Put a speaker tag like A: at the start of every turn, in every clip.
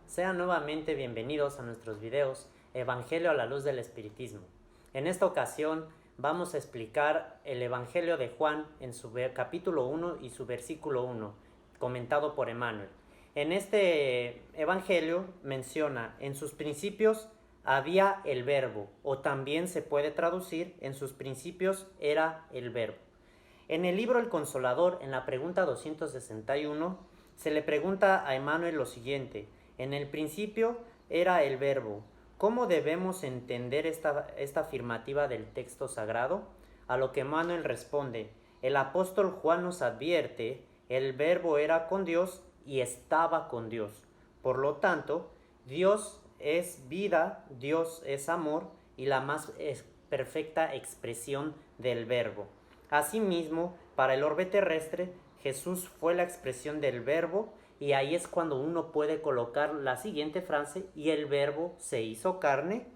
A: Sean nuevamente bienvenidos a nuestros videos Evangelio a la luz del Espiritismo. En esta ocasión vamos a explicar el Evangelio de Juan en su capítulo 1 y su versículo 1, comentado por Emmanuel. En este Evangelio menciona: en sus principios había el verbo, o también se puede traducir: en sus principios era el verbo. En el libro El Consolador, en la pregunta 261, se le pregunta a Emmanuel lo siguiente: en el principio era el verbo. ¿Cómo debemos entender esta afirmativa del texto sagrado? A lo que Emmanuel responde: el apóstol Juan nos advierte, el verbo era con Dios y estaba con Dios. Por lo tanto, Dios es vida, Dios es amor y la más perfecta expresión del verbo. Asimismo, para el orbe terrestre, Jesús fue la expresión del verbo, y ahí es cuando uno puede colocar la siguiente frase: y el verbo se hizo carne,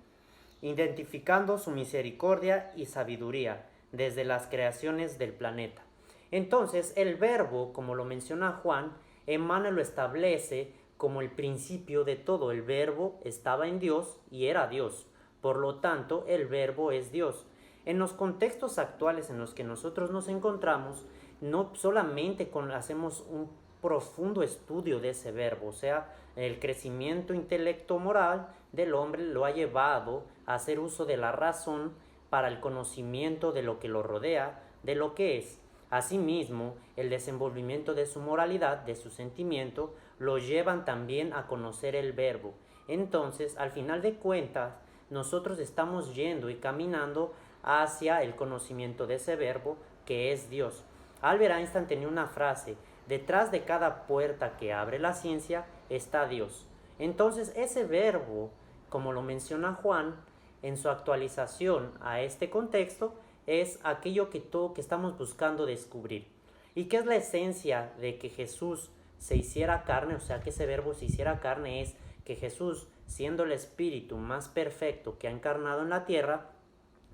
A: identificando su misericordia y sabiduría desde las creaciones del planeta. Entonces, el verbo, como lo menciona Juan, Emmanuel lo establece como el principio de todo. El verbo estaba en Dios y era Dios. Por lo tanto, el verbo es Dios. En los contextos actuales en los que nosotros nos encontramos, no solamente hacemos un profundo estudio de ese verbo, o sea, el crecimiento intelecto-moral del hombre lo ha llevado a hacer uso de la razón para el conocimiento de lo que lo rodea, de lo que es. Asimismo, el desenvolvimiento de su moralidad, de su sentimiento, lo llevan también a conocer el verbo. Entonces, al final de cuentas, nosotros estamos yendo y caminando hacia el conocimiento de ese verbo que es Dios. Albert Einstein tenía una frase: detrás de cada puerta que abre la ciencia está Dios. Entonces, ese verbo, como lo menciona Juan, en su actualización a este contexto, es aquello que estamos buscando descubrir. ¿Y qué es la esencia de que Jesús se hiciera carne? O sea, que ese verbo se hiciera carne es que Jesús, siendo el espíritu más perfecto que ha encarnado en la tierra,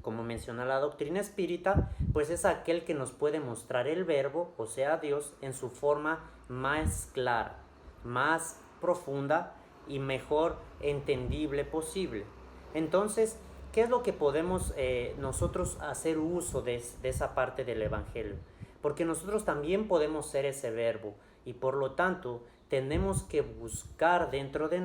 A: como menciona la doctrina espírita, pues es aquel que nos puede mostrar el verbo, o sea Dios, en su forma más clara, más profunda y mejor entendible posible. Entonces, ¿qué es lo que podemos nosotros hacer uso de esa parte del Evangelio? Porque nosotros también podemos ser ese verbo, y por lo tanto tenemos que buscar dentro de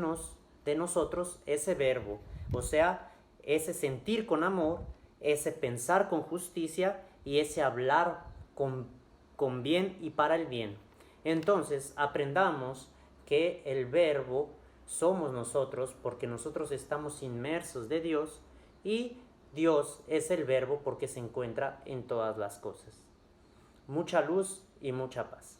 A: nosotros ese verbo, o sea, ese sentir con amor, ese pensar con justicia y ese hablar con bien y para el bien. Entonces, aprendamos que el verbo somos nosotros, porque nosotros estamos inmersos de Dios, y Dios es el verbo porque se encuentra en todas las cosas. Mucha luz y mucha paz.